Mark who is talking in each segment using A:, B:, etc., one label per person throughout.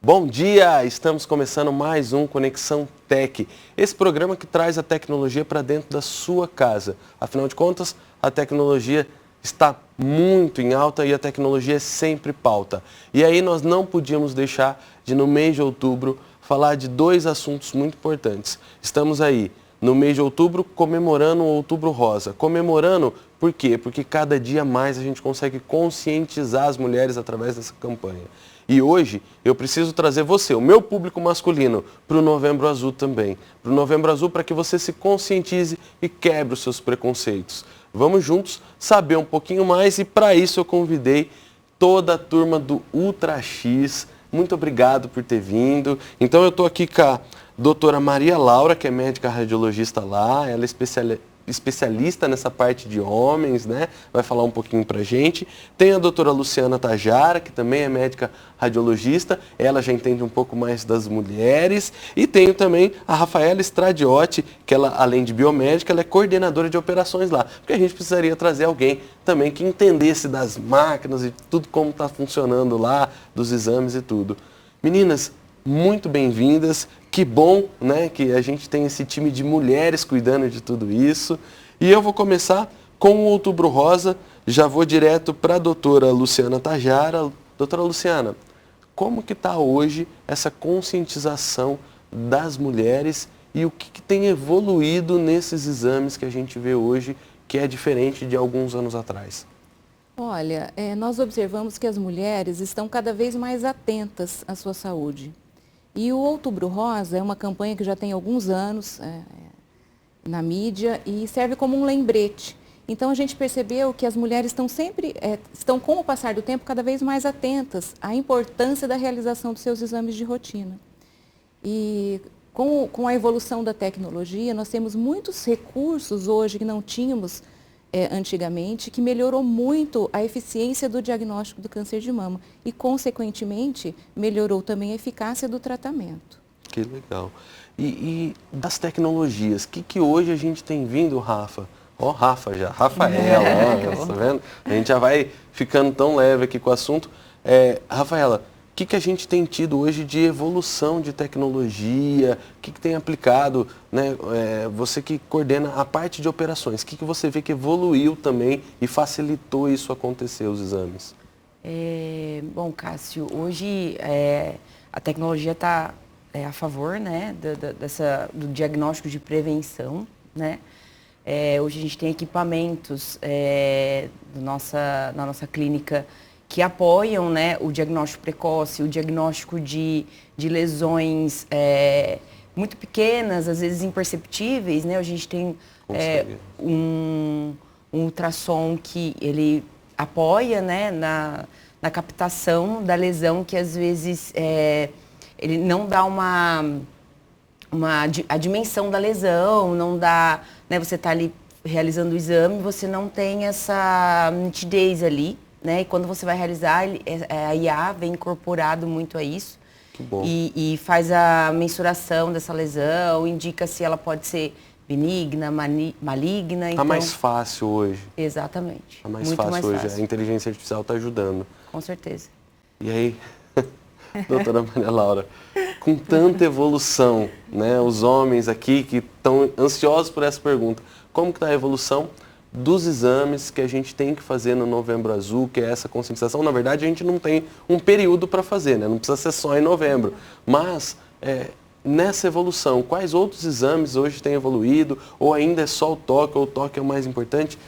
A: Bom dia! Estamos começando mais um Conexão Tech, esse programa que traz a tecnologia para dentro da sua casa. Afinal de contas, a tecnologia está muito em alta e a tecnologia é sempre pauta. E aí nós não podíamos deixar de, no mês de outubro, falar de dois assuntos muito importantes. Estamos aí no mês de outubro comemorando o Outubro Rosa. Comemorando por quê? Porque cada dia mais a gente consegue conscientizar as mulheres através dessa campanha. E hoje eu preciso trazer você, o meu público masculino, para o Novembro Azul também. Para o Novembro Azul para que você se conscientize e quebre os seus preconceitos. Vamos juntos saber um pouquinho mais e para isso eu convidei toda a turma do Ultra X. Muito obrigado por ter vindo. Então eu estou aqui com a doutora Maria Laura, que é médica radiologista lá, ela é especialista nessa parte de homens, né? Vai falar um pouquinho pra gente. Tem a doutora Luciana Tajara, que também é médica radiologista, ela já entende um pouco mais das mulheres. E tenho também a Rafaela Stradiotti, que ela, além de biomédica, ela é coordenadora de operações lá. Porque a gente precisaria trazer alguém também que entendesse das máquinas e tudo como está funcionando lá, dos exames e tudo. Meninas, muito bem-vindas. Que bom, né, que a gente tem esse time de mulheres cuidando de tudo isso. E eu vou começar com o Outubro Rosa. Já vou direto para a doutora Luciana Tajara. Doutora Luciana, como que está hoje essa conscientização das mulheres e o que tem evoluído nesses exames que a gente vê hoje, que é diferente de alguns anos atrás?
B: Olha, nós observamos que as mulheres estão cada vez mais atentas à sua saúde. E o Outubro Rosa é uma campanha que já tem alguns anos na mídia e serve como um lembrete. Então a gente percebeu que as mulheres estão com o passar do tempo cada vez mais atentas à importância da realização dos seus exames de rotina. E com a evolução da tecnologia, nós temos muitos recursos hoje que não tínhamos antigamente, que melhorou muito a eficiência do diagnóstico do câncer de mama e, consequentemente, melhorou também a eficácia do tratamento.
A: Que legal. E das tecnologias, o que hoje a gente tem vindo, Rafa? Ó, Rafa já, Rafaela, ó, tá vendo? A gente já vai ficando tão leve aqui com o assunto. Rafaela, o que a gente tem tido hoje de evolução de tecnologia? O que tem aplicado, né? Você que coordena a parte de operações, o que você vê que evoluiu também e facilitou isso acontecer, os exames?
C: Bom, Cássio, hoje a tecnologia está a favor, né, do diagnóstico de prevenção, né? Hoje a gente tem equipamentos na nossa clínica que apoiam, né, o diagnóstico precoce, o diagnóstico de lesões muito pequenas, às vezes imperceptíveis, né? A gente tem um ultrassom que ele apoia, né, na captação da lesão, que às vezes ele não dá a dimensão da lesão, não dá, né, você está ali realizando o exame, você não tem essa nitidez ali, né? E quando você vai realizar, a IA vem incorporado muito a isso.
A: Que bom.
C: E faz a mensuração dessa lesão, indica se ela pode ser benigna, maligna.
A: Está mais fácil hoje.
C: Exatamente.
A: Está mais
C: muito
A: fácil
C: mais
A: hoje.
C: fácil.
A: A inteligência artificial está ajudando.
C: Com certeza.
A: E aí, doutora Maria Laura, com tanta evolução, né, os homens aqui que estão ansiosos por essa pergunta, como que está a evolução dos exames que a gente tem que fazer no Novembro Azul, que é essa conscientização? Na verdade, a gente não tem um período para fazer, né? Não precisa ser só em novembro. Mas, nessa evolução, quais outros exames hoje têm evoluído? Ou ainda é só o toque, ou o toque é o mais importante?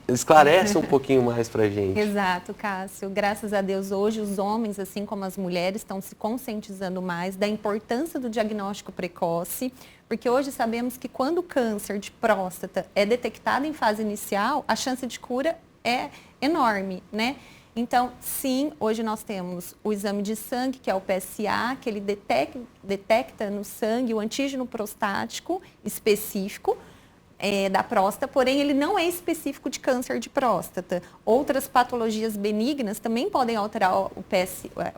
A: Esclarece um pouquinho mais para a gente.
D: Exato, Cássio. Graças a Deus, hoje os homens, assim como as mulheres, estão se conscientizando mais da importância do diagnóstico precoce, porque hoje sabemos que quando o câncer de próstata é detectado em fase inicial, a chance de cura é enorme, né? Então, sim, hoje nós temos o exame de sangue, que é o PSA, que ele detecta no sangue o antígeno prostático específico, da próstata, porém ele não é específico de câncer de próstata. Outras patologias benignas também podem alterar o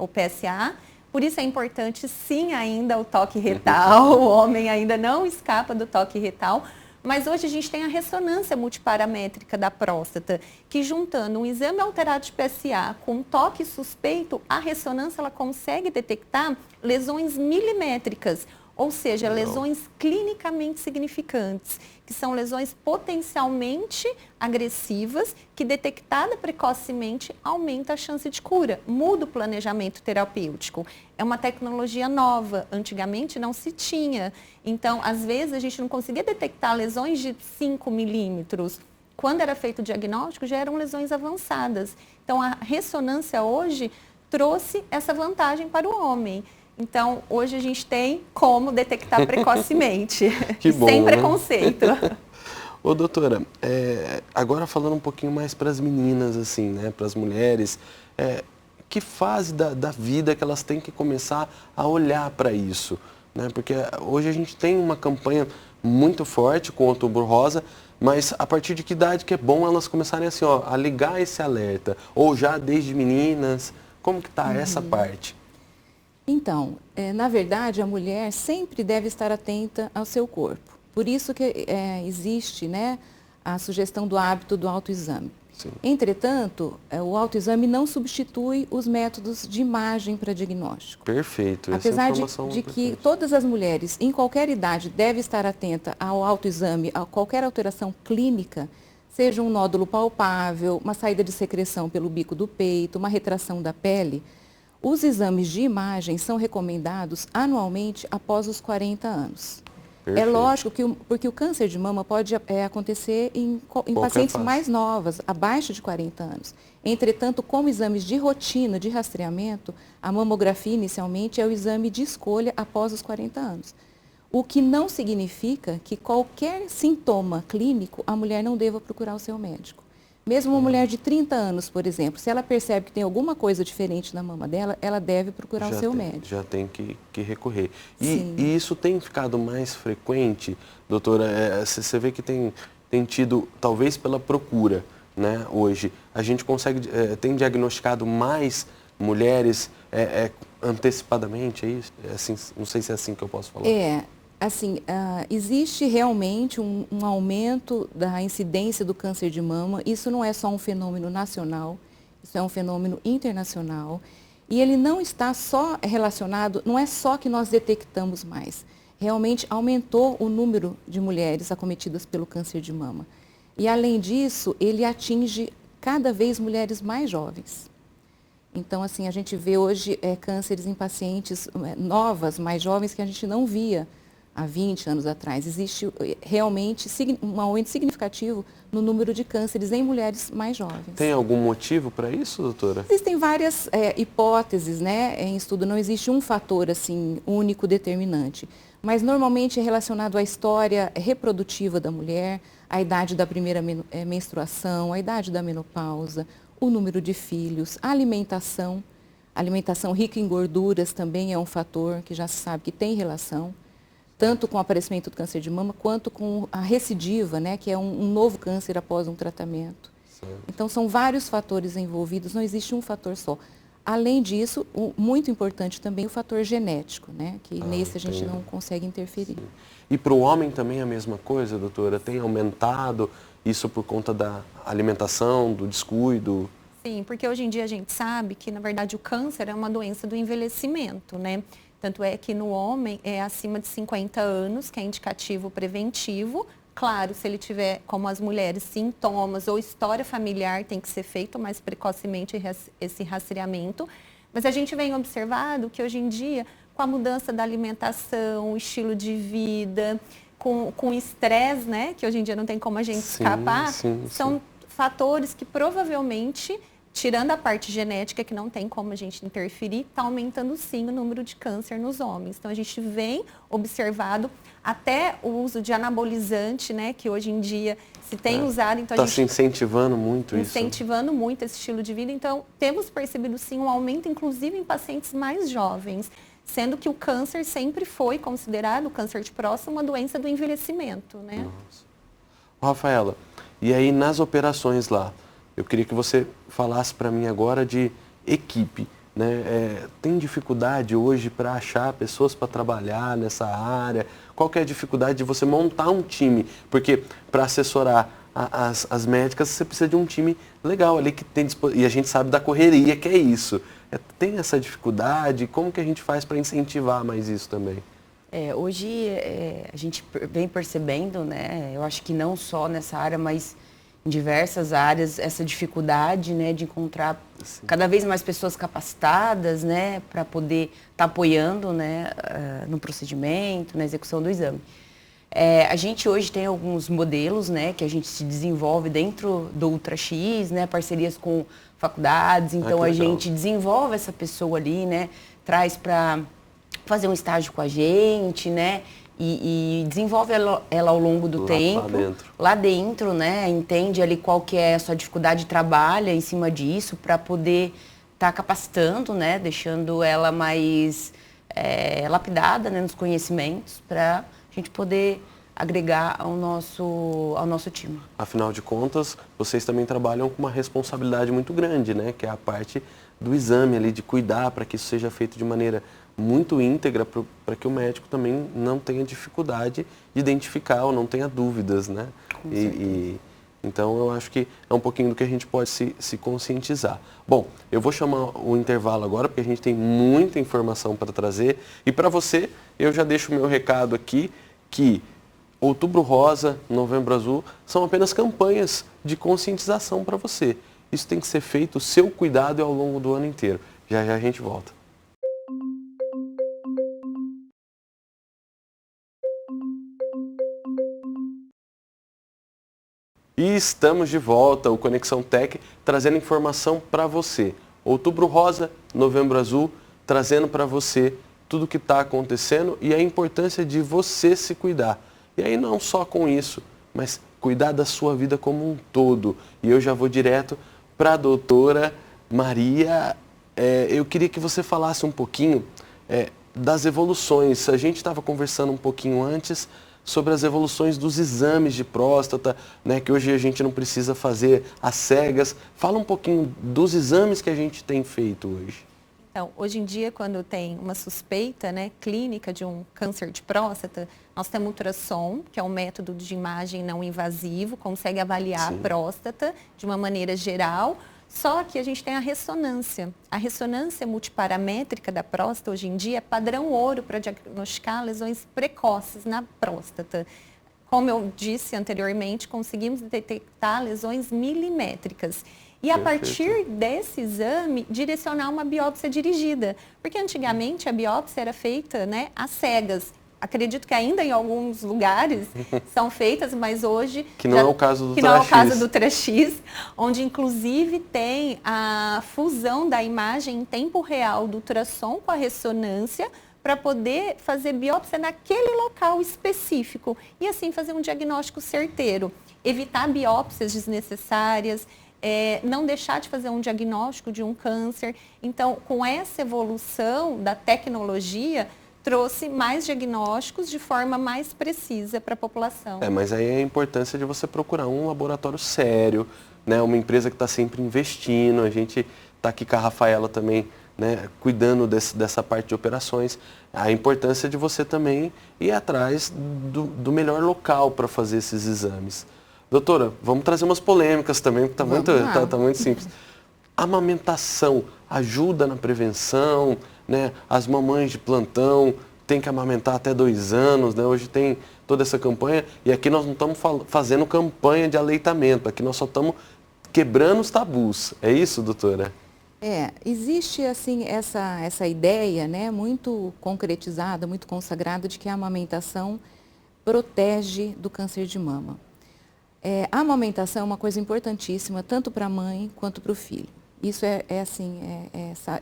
D: PSA, por isso é importante sim ainda o toque retal, o homem ainda não escapa do toque retal, Mas hoje a gente tem a ressonância multiparamétrica da próstata, que juntando um exame alterado de PSA com um toque suspeito, a ressonância ela consegue detectar lesões milimétricas, ou seja, lesões clinicamente significantes, que são lesões potencialmente agressivas, que detectada precocemente aumenta a chance de cura, muda o planejamento terapêutico. É uma tecnologia nova, antigamente não se tinha. Então, às vezes, a gente não conseguia detectar lesões de 5 milímetros. Quando era feito o diagnóstico, já eram lesões avançadas. Então, a ressonância hoje trouxe essa vantagem para o homem. Então, hoje a gente tem como detectar precocemente,
A: Que bom,
D: sem
A: né?
D: preconceito.
A: Ô, doutora, agora falando um pouquinho mais para as meninas, assim, né, para as mulheres, que fase da vida que elas têm que começar a olhar para isso, né? Porque hoje a gente tem uma campanha muito forte com o Outubro Rosa, mas a partir de que idade que é bom elas começarem assim, ó, a ligar esse alerta? Ou já desde meninas, como que tá essa parte?
B: Então, na verdade, a mulher sempre deve estar atenta ao seu corpo. Por isso que existe, né, a sugestão do hábito do autoexame.
A: Sim.
B: Entretanto, o autoexame não substitui os métodos de imagem para diagnóstico.
A: Perfeito.
B: Apesar
A: essa
B: de que todas as mulheres, em qualquer idade, devem estar atenta ao autoexame, a qualquer alteração clínica, seja um nódulo palpável, uma saída de secreção pelo bico do peito, uma retração da pele, os exames de imagem são recomendados anualmente após os 40 anos.
A: Perfeito.
B: É lógico que porque o câncer de mama pode acontecer em pacientes mais novas, abaixo de 40 anos. Entretanto, como exames de rotina, de rastreamento, a mamografia inicialmente é o exame de escolha após os 40 anos. O que não significa que qualquer sintoma clínico a mulher não deva procurar o seu médico. Mesmo uma mulher de 30 anos, por exemplo, se ela percebe que tem alguma coisa diferente na mama dela, ela deve procurar o seu médico.
A: Já tem que recorrer.
B: Sim.
A: E isso tem ficado mais frequente, doutora? Você vê que tem tido, talvez pela procura, né, hoje, a gente consegue, tem diagnosticado mais mulheres antecipadamente, é isso? Assim, não sei se é assim que eu posso falar.
B: Assim, existe realmente um aumento da incidência do câncer de mama. Isso não é só um fenômeno nacional, isso é um fenômeno internacional. E ele não está só relacionado, não é só que nós detectamos mais. Realmente aumentou o número de mulheres acometidas pelo câncer de mama. E além disso, ele atinge cada vez mulheres mais jovens. Então, assim, a gente vê hoje cânceres em pacientes novas, mais jovens, que a gente não via há 20 anos atrás. Existe realmente um aumento significativo no número de cânceres em mulheres mais jovens.
A: Tem algum motivo para isso, doutora?
B: Existem várias hipóteses, né? Em estudo não existe um fator assim único determinante, mas normalmente é relacionado à história reprodutiva da mulher, à idade da primeira menstruação, à idade da menopausa, o número de filhos, a alimentação. A alimentação rica em gorduras também é um fator que já se sabe que tem relação, tanto com o aparecimento do câncer de mama, quanto com a recidiva, né, que é um novo câncer após um tratamento.
A: Certo.
B: Então, são vários fatores envolvidos, não existe um fator só. Além disso, muito importante também o fator genético, né, que nesse a gente não consegue interferir.
A: Sim. E para o homem também é a mesma coisa, doutora? Tem aumentado isso por conta da alimentação, do descuido?
D: Sim, porque hoje em dia a gente sabe que, na verdade, o câncer é uma doença do envelhecimento, né? Tanto é que no homem é acima de 50 anos, que é indicativo preventivo. Claro, se ele tiver, como as mulheres, sintomas ou história familiar, tem que ser feito mais precocemente esse rastreamento. Mas a gente vem observado que hoje em dia, com a mudança da alimentação, estilo de vida, com estresse, né, que hoje em dia não tem como a gente escapar, são fatores que provavelmente, tirando a parte genética, que não tem como a gente interferir, está aumentando sim o número de câncer nos homens. Então, a gente vem observado até o uso de anabolizante, né, que hoje em dia se tem usado. Então,
A: está se incentivando muito isso.
D: Incentivando muito esse estilo de vida. Então, temos percebido sim um aumento, inclusive em pacientes mais jovens, sendo que o câncer sempre foi considerado, o câncer de próstata, uma doença do envelhecimento, né?
A: Nossa. Rafaela, e aí nas operações lá, eu queria que você falasse para mim agora de equipe. né? Tem dificuldade hoje para achar pessoas para trabalhar nessa área? Qual que é a dificuldade de você montar um time? Porque para assessorar as médicas, você precisa de um time legal ali que tem e a gente sabe da correria que é isso. Tem essa dificuldade? Como que a gente faz para incentivar mais isso também?
C: Hoje a gente vem percebendo, né? Eu acho que não só nessa área, mas em diversas áreas, essa dificuldade, né, de encontrar cada vez mais pessoas capacitadas, né, para poder estar apoiando, né, no procedimento, na execução do exame. A gente hoje tem alguns modelos, né, que a gente se desenvolve dentro do UltraX, né, parcerias com faculdades, então a gente desenvolve essa pessoa ali, né, traz para fazer um estágio com a gente, né, e desenvolve ela ao longo do tempo, lá dentro, né, entende ali qual que é a sua dificuldade, trabalha em cima disso para poder estar capacitando, né, deixando ela mais lapidada, né, nos conhecimentos, para a gente poder agregar ao nosso time.
A: Afinal de contas, vocês também trabalham com uma responsabilidade muito grande, né, que é a parte do exame ali, de cuidar para que isso seja feito de maneira muito íntegra, para que o médico também não tenha dificuldade de identificar ou não tenha dúvidas, né? Então eu acho que é um pouquinho do que a gente pode se conscientizar. Bom, eu vou chamar o intervalo agora, porque a gente tem muita informação para trazer. E para você, eu já deixo o meu recado aqui, que Outubro Rosa, Novembro Azul, são apenas campanhas de conscientização para você. Isso tem que ser feito, o seu cuidado é ao longo do ano inteiro. Já já a gente volta. E estamos de volta, o Conexão Tech, trazendo informação para você. Outubro Rosa, Novembro Azul, trazendo para você tudo o que está acontecendo e a importância de você se cuidar. E aí não só com isso, mas cuidar da sua vida como um todo. E eu já vou direto para a doutora Maria. Eu queria que você falasse um pouquinho das evoluções. A gente estava conversando um pouquinho antes sobre as evoluções dos exames de próstata, né, que hoje a gente não precisa fazer às cegas. Fala um pouquinho dos exames que a gente tem feito hoje.
D: Então, hoje em dia, quando tem uma suspeita, né, clínica de um câncer de próstata, nós temos o ultrassom, que é um método de imagem não invasivo, consegue avaliar a próstata de uma maneira geral. Só que a gente tem a ressonância. A ressonância multiparamétrica da próstata, hoje em dia, é padrão ouro para diagnosticar lesões precoces na próstata. Como eu disse anteriormente, conseguimos detectar lesões milimétricas. E a partir desse exame, direcionar uma biópsia dirigida. Porque antigamente a biópsia era feita, né, às cegas. Acredito que ainda em alguns lugares são feitas, mas hoje...
A: Que não é o caso do UltraX.
D: Que não é o caso do UltraX, onde inclusive tem a fusão da imagem em tempo real do ultrassom com a ressonância para poder fazer biópsia naquele local específico e assim fazer um diagnóstico certeiro. Evitar biópsias desnecessárias, não deixar de fazer um diagnóstico de um câncer. Então, com essa evolução da tecnologia, trouxe mais diagnósticos de forma mais precisa para a população.
A: Mas aí é a importância de você procurar um laboratório sério, né, uma empresa que está sempre investindo. A gente está aqui com a Rafaela também, né, cuidando dessa parte de operações. A importância de você também ir atrás do melhor local para fazer esses exames. Doutora, vamos trazer umas polêmicas também, porque está muito simples. A amamentação ajuda na prevenção, né? As mamães de plantão têm que amamentar até 2 anos, né? Hoje tem toda essa campanha e aqui nós não estamos fazendo campanha de aleitamento, aqui nós só estamos quebrando os tabus. É isso, doutora?
B: Existe assim essa ideia, né, muito concretizada, muito consagrada de que a amamentação protege do câncer de mama. A amamentação é uma coisa importantíssima, tanto para a mãe quanto para o filho. Isso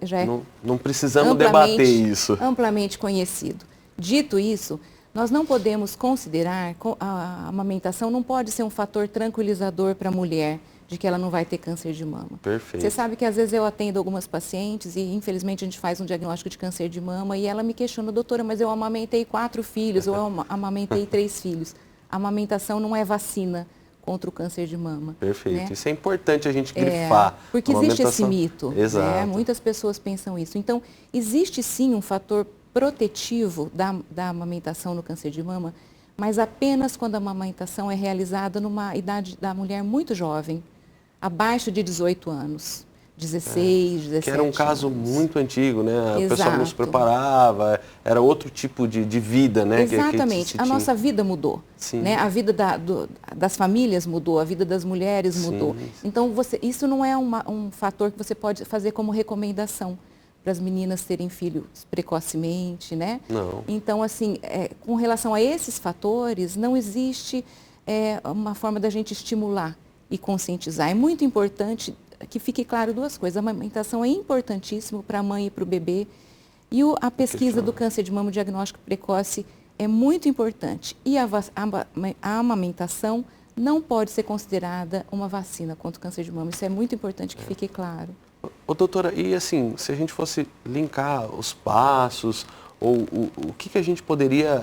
B: já é
A: não precisamos debater isso.
B: Amplamente conhecido. Dito isso, nós não podemos considerar, a amamentação não pode ser um fator tranquilizador para a mulher, de que ela não vai ter câncer de mama.
A: Perfeito.
B: Você sabe que às vezes eu atendo algumas pacientes e infelizmente a gente faz um diagnóstico de câncer de mama e ela me questiona, doutora, mas eu amamentei 4 filhos ou eu amamentei 3 filhos. A amamentação não é vacina contra o câncer de mama.
A: Perfeito.
B: Né?
A: Isso é importante a gente grifar.
B: Porque existe esse mito.
A: Exato.
B: Né? Muitas pessoas pensam isso. Então, existe sim um fator protetivo da amamentação no câncer de mama, mas apenas quando a amamentação é realizada numa idade da mulher muito jovem, abaixo de 18 anos. 16, 17
A: Que era um caso
B: anos.
A: muito antigo, né? A pessoa não se
B: Exato.
A: preparava, era outro tipo de vida, né?
B: Exatamente. A nossa vida mudou.
A: Sim.
B: Né? A vida das famílias mudou, a vida das mulheres mudou.
A: Sim.
B: Então, isso não é um fator que você pode fazer como recomendação para as meninas terem filhos precocemente, né?
A: Não.
B: Então, assim, com relação a esses fatores, não existe uma forma da gente estimular e conscientizar. É muito importante que fique claro duas coisas. A amamentação é importantíssimo para a mãe e para o bebê. E a pesquisa do câncer de mama, o diagnóstico precoce, é muito importante. E a amamentação não pode ser considerada uma vacina contra o câncer de mama. Isso é muito importante que fique claro.
A: Ô, doutora, e assim, se a gente fosse linkar os passos, ou o que a gente poderia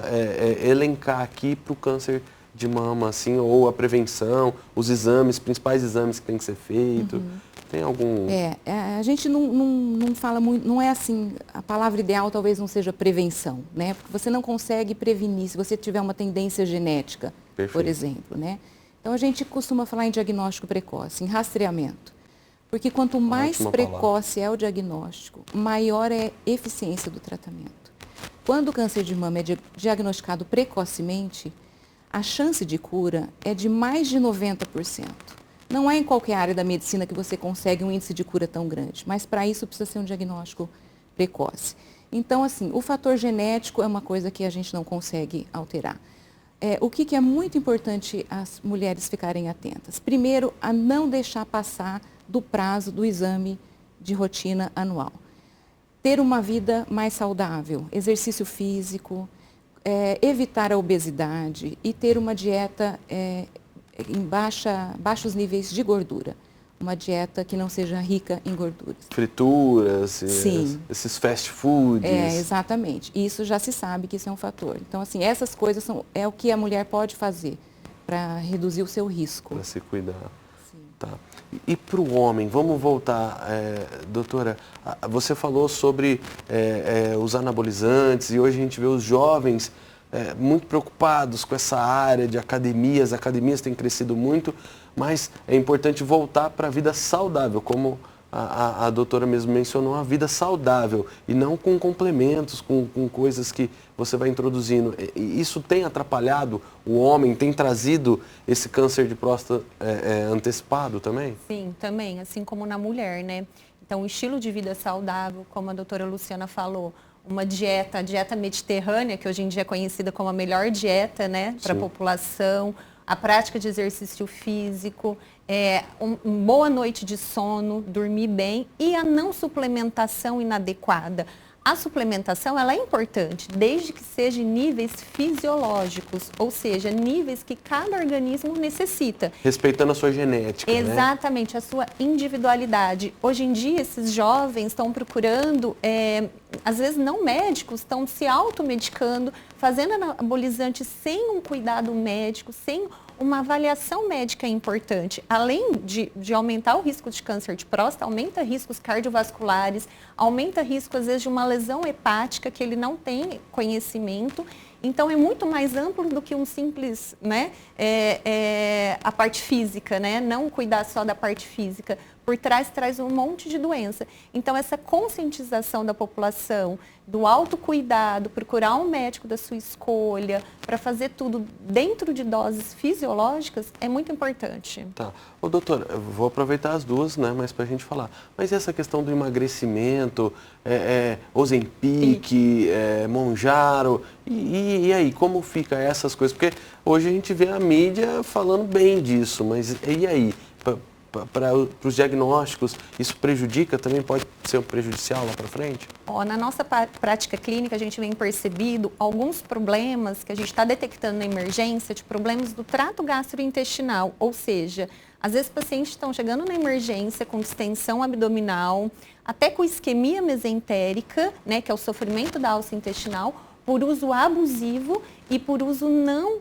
A: elencar aqui para o câncer de mama, assim, ou a prevenção, os exames, principais exames que tem que ser feito? Tem algum...
B: A gente não fala muito, não é assim, a palavra ideal talvez não seja prevenção, né? Porque você não consegue prevenir se você tiver uma tendência genética, por exemplo, né? Então a gente costuma falar em diagnóstico precoce, em rastreamento. Porque quanto mais precoce é o diagnóstico, maior é a eficiência do tratamento. Quando o câncer de mama é diagnosticado precocemente, a chance de cura é de mais de 90%. Não é em qualquer área da medicina que você consegue um índice de cura tão grande, mas para isso precisa ser um diagnóstico precoce. Então, assim, o fator genético é uma coisa que a gente não consegue alterar. O que é muito importante as mulheres ficarem atentas? Primeiro, a não deixar passar do prazo do exame de rotina anual. Ter uma vida mais saudável, exercício físico, evitar a obesidade e ter uma dieta em baixos níveis de gordura. Uma dieta que não seja rica em gorduras.
A: Frituras,
B: Sim.
A: Esses fast foods.
B: Exatamente. Isso já se sabe que isso é um fator. Então, assim, essas coisas é o que a mulher pode fazer para reduzir o seu risco.
A: Para se cuidar.
B: Sim.
A: Tá. E para o homem, vamos voltar, doutora, você falou sobre os anabolizantes e hoje a gente vê os jovens muito preocupados com essa área de academias. As academias têm crescido muito, mas é importante voltar para a vida saudável, como a doutora mesmo mencionou, a vida saudável e não com complementos, com coisas que você vai introduzindo. E isso tem atrapalhado o homem, tem trazido esse câncer de próstata antecipado também?
D: Sim, também, assim como na mulher, né? Então, o estilo de vida saudável, como a doutora Luciana falou, uma dieta, a dieta mediterrânea, que hoje em dia é conhecida como a melhor dieta, né, para a população, a prática de exercício físico, uma boa noite de sono, dormir bem e a não suplementação inadequada. A suplementação, ela é importante, desde que seja em níveis fisiológicos, ou seja, níveis que cada organismo necessita.
A: Respeitando a sua genética,
D: Exatamente, a sua individualidade. Hoje em dia, esses jovens estão procurando, às vezes não médicos, estão se automedicando, fazendo anabolizante sem um cuidado médico, sem uma avaliação médica importante. Além de aumentar o risco de câncer de próstata, aumenta riscos cardiovasculares, aumenta risco, às vezes, de uma lesão hepática que ele não tem conhecimento. Então, é muito mais amplo do que um simples, né, a parte física, né, não cuidar só da parte física. Por trás, traz um monte de doença. Então, essa conscientização da população, do autocuidado, procurar um médico da sua escolha, para fazer tudo dentro de doses fisiológicas, é muito importante.
A: Tá. Ô, doutora, eu vou aproveitar as duas, né, mas para a gente falar. Mas essa questão do emagrecimento, Ozempic, Mounjaro, e aí, como fica essas coisas? Porque hoje a gente vê a mídia falando bem disso, mas e aí? Para os diagnósticos, isso prejudica também? Pode ser prejudicial lá para frente?
D: Na nossa prática clínica, a gente vem percebido alguns problemas que a gente está detectando na emergência, de problemas do trato gastrointestinal, ou seja, às vezes pacientes estão chegando na emergência com distensão abdominal, até com isquemia mesentérica, né, que é o sofrimento da alça intestinal, por uso abusivo e por uso não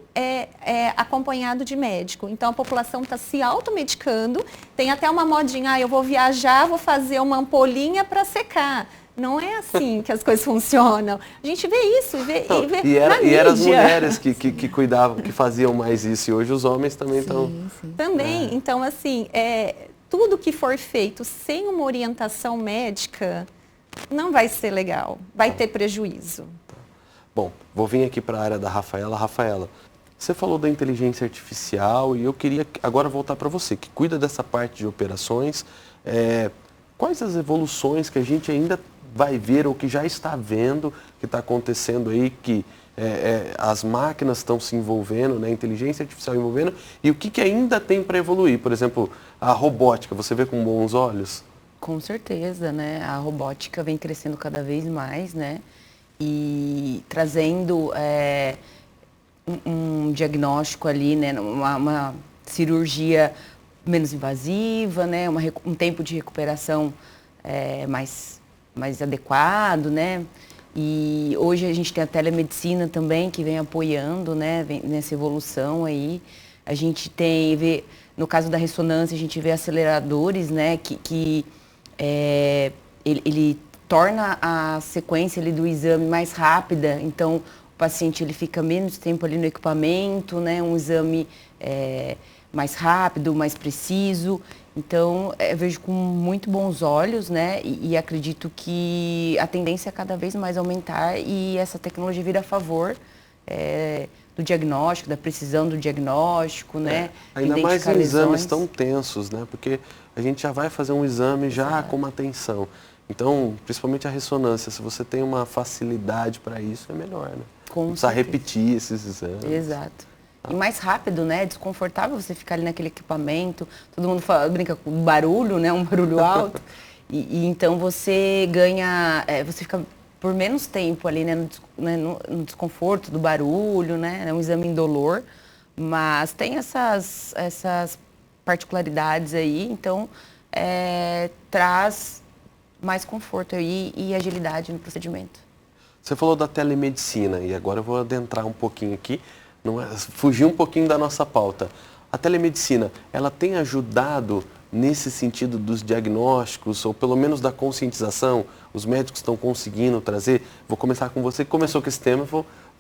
D: acompanhado de médico. Então, a população está se automedicando, tem até uma modinha, eu vou viajar, vou fazer uma ampolinha para secar. Não é assim que as coisas funcionam. A gente vê isso e vê na mídia.
A: E eram as mulheres que cuidavam, que faziam mais isso, e hoje os homens também estão...
D: Também, então assim, tudo que for feito sem uma orientação médica não vai ser legal, vai ter prejuízo.
A: Bom, vou vir aqui para a área da Rafaela. Rafaela, você falou da inteligência artificial e eu queria agora voltar para você, que cuida dessa parte de operações. Quais as evoluções que a gente ainda vai ver ou que já está vendo, que está acontecendo aí, que as máquinas estão se envolvendo, né, a inteligência artificial envolvendo, e o que ainda tem para evoluir? Por exemplo, a robótica, você vê com bons olhos?
C: Com certeza, né? A robótica vem crescendo cada vez mais, né? E trazendo um diagnóstico ali, né? Uma cirurgia menos invasiva, né? Um tempo de recuperação mais adequado, né? E hoje a gente tem a telemedicina também, que vem apoiando, né? Nessa evolução aí. A gente no caso da ressonância, a gente vê aceleradores, né? Ele torna a sequência ali do exame mais rápida, então o paciente ele fica menos tempo ali no equipamento, né? Um exame mais rápido, mais preciso. Então, eu vejo com muito bons olhos, né? E acredito que a tendência é cada vez mais aumentar e essa tecnologia vir a favor do diagnóstico, da precisão do diagnóstico, né?
A: Ainda mais em exames tão tensos, né? Porque a gente já vai fazer um exame já com uma tensão. Então, principalmente a ressonância, se você tem uma facilidade para isso, é melhor, né? Não precisa repetir esses exames.
C: Exato. E mais rápido, né? Desconfortável você ficar ali naquele equipamento. Todo mundo brinca com barulho, né? Um barulho alto. E então você ganha, você fica por menos tempo ali, né? No desconforto do barulho, né? É um exame indolor. Mas tem essas particularidades aí, então traz mais conforto aí e agilidade no procedimento.
A: Você falou da telemedicina e agora eu vou adentrar um pouquinho aqui, fugir um pouquinho da nossa pauta. A telemedicina, ela tem ajudado nesse sentido dos diagnósticos ou pelo menos da conscientização? Os médicos estão conseguindo trazer? Vou começar com você que começou com esse tema,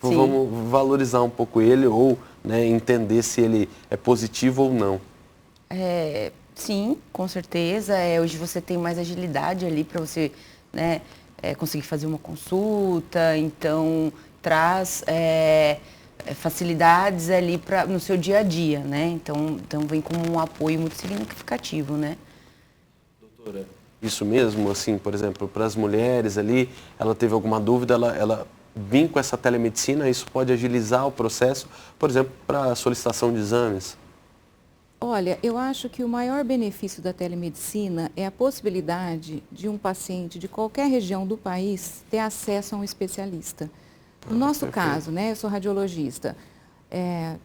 A: vamos valorizar um pouco ele ou, né, entender se ele é positivo ou não.
C: Sim, com certeza. Hoje você tem mais agilidade ali para você, né, conseguir fazer uma consulta, então traz facilidades ali no seu dia a dia, né? Então vem como um apoio muito significativo, né?
A: Doutora, isso mesmo, assim, por exemplo, para as mulheres ali, ela teve alguma dúvida, ela vir com essa telemedicina, isso pode agilizar o processo, por exemplo, para a solicitação de exames?
B: Olha, eu acho que o maior benefício da telemedicina é a possibilidade de um paciente de qualquer região do país ter acesso a um especialista. No nosso caso, né, eu sou radiologista,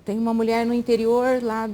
B: tem uma mulher no interior lá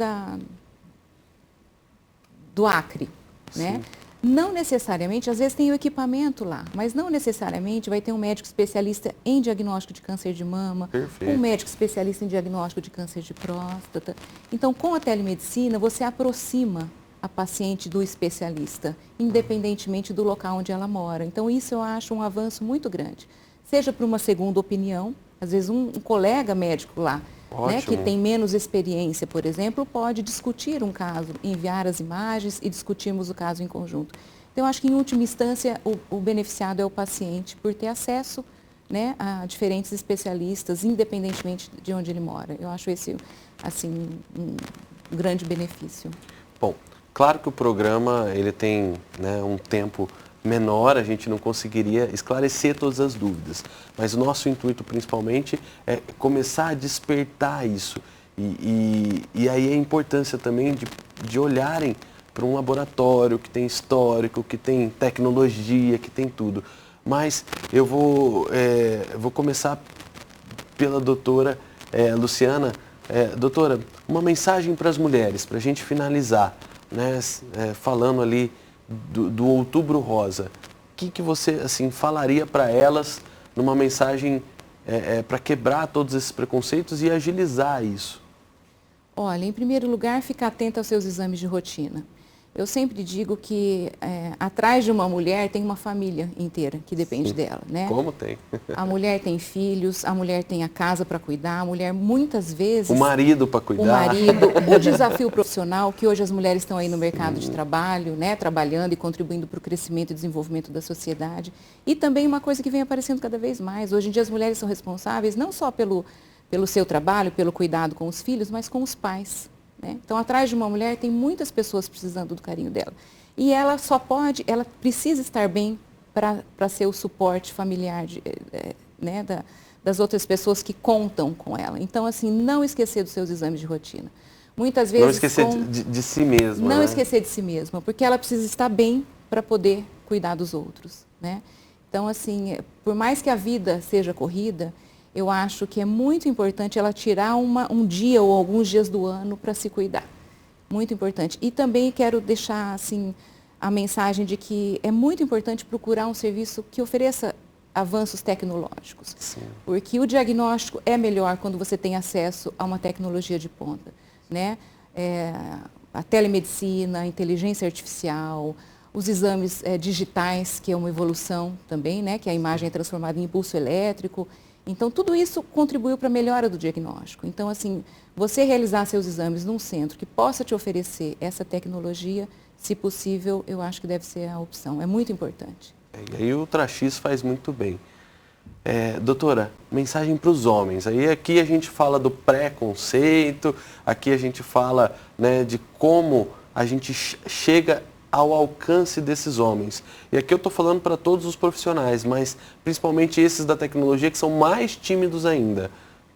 B: do Acre, né? Não necessariamente, às vezes tem o equipamento lá, mas não necessariamente vai ter um médico especialista em diagnóstico de câncer de mama, um médico especialista em diagnóstico de câncer de próstata. Então, com a telemedicina, você aproxima a paciente do especialista, independentemente do local onde ela mora. Então, isso eu acho um avanço muito grande. Seja por uma segunda opinião, às vezes um colega médico lá, né, que tem menos experiência, por exemplo, pode discutir um caso, enviar as imagens e discutirmos o caso em conjunto. Então, eu acho que, em última instância, o beneficiado é o paciente por ter acesso, né, a diferentes especialistas, independentemente de onde ele mora. Eu acho esse, assim, um grande benefício.
A: Bom, claro que o programa ele tem, né, um tempo menor, a gente não conseguiria esclarecer todas as dúvidas. Mas o nosso intuito, principalmente, é começar a despertar isso. E aí a importância também de olharem para um laboratório que tem histórico, que tem tecnologia, que tem tudo. Mas eu vou começar pela doutora Luciana. Doutora, uma mensagem para as mulheres, para a gente finalizar, né, falando ali do Outubro Rosa. O que você assim, falaria para elas numa mensagem para quebrar todos esses preconceitos e agilizar isso?
B: Olha, em primeiro lugar, ficar atento aos seus exames de rotina. Eu sempre digo que atrás de uma mulher tem uma família inteira que depende dela, né?
A: Como tem?
B: A mulher tem filhos, a mulher tem a casa para cuidar, a mulher muitas vezes...
A: O marido para cuidar.
B: O marido, o desafio profissional, que hoje as mulheres estão aí no mercado de trabalho, né? Trabalhando e contribuindo para o crescimento e desenvolvimento da sociedade. E também uma coisa que vem aparecendo cada vez mais. Hoje em dia as mulheres são responsáveis não só pelo seu trabalho, pelo cuidado com os filhos, mas com os pais. Né? Então, atrás de uma mulher tem muitas pessoas precisando do carinho dela. E ela ela precisa estar bem para ser o suporte familiar né, das outras pessoas que contam com ela. Então, assim, não esquecer dos seus exames de rotina. Muitas vezes...
A: Não esquecer de si mesma.
B: Não
A: né?
B: esquecer de si mesma, porque ela precisa estar bem para poder cuidar dos outros. Né? Então, assim, por mais que a vida seja corrida, eu acho que é muito importante ela tirar um dia ou alguns dias do ano para se cuidar. Muito importante. E também quero deixar assim, a mensagem de que é muito importante procurar um serviço que ofereça avanços tecnológicos.
A: Sim.
B: Porque o diagnóstico é melhor quando você tem acesso a uma tecnologia de ponta. Né? A telemedicina, a inteligência artificial, os exames digitais, que é uma evolução também, né? Que a imagem é transformada em impulso elétrico. Então, tudo isso contribuiu para a melhora do diagnóstico. Então, assim, você realizar seus exames num centro que possa te oferecer essa tecnologia, se possível, eu acho que deve ser a opção. É muito importante.
A: E aí o Ultrax faz muito bem. Doutora, mensagem para os homens. Aí aqui a gente fala do preconceito, aqui a gente fala, né, de como a gente chega ao alcance desses homens. E aqui eu estou falando para todos os profissionais, mas principalmente esses da tecnologia que são mais tímidos ainda.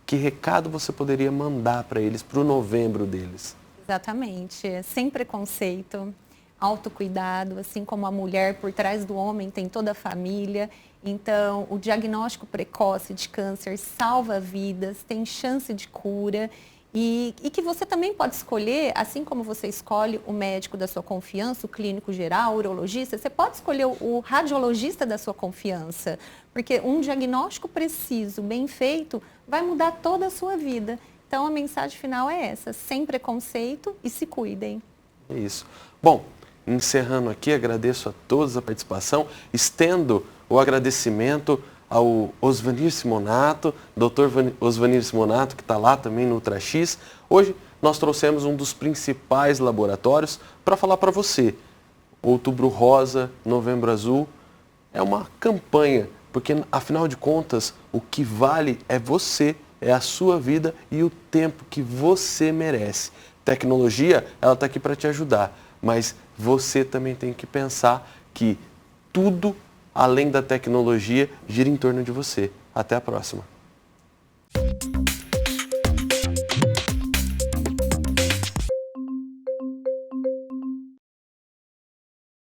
A: Que recado você poderia mandar para eles, para o novembro deles?
D: Exatamente, sem preconceito, autocuidado, assim como a mulher por trás do homem tem toda a família. Então, o diagnóstico precoce de câncer salva vidas, tem chance de cura. E que você também pode escolher, assim como você escolhe o médico da sua confiança, o clínico geral, o urologista, você pode escolher o radiologista da sua confiança, porque um diagnóstico preciso, bem feito, vai mudar toda a sua vida. Então, a mensagem final é essa, sem preconceito e se cuidem.
A: É isso. Bom, encerrando aqui, agradeço a todos a participação, estendo o agradecimento ao Osvanir Simonato, Dr. Osvanir Simonato, que está lá também no Ultrax. Hoje nós trouxemos um dos principais laboratórios para falar para você. Outubro Rosa, Novembro Azul, é uma campanha, porque afinal de contas o que vale é você, é a sua vida e o tempo que você merece. Tecnologia, ela está aqui para te ajudar, mas você também tem que pensar que tudo além da tecnologia, gira em torno de você. Até a próxima.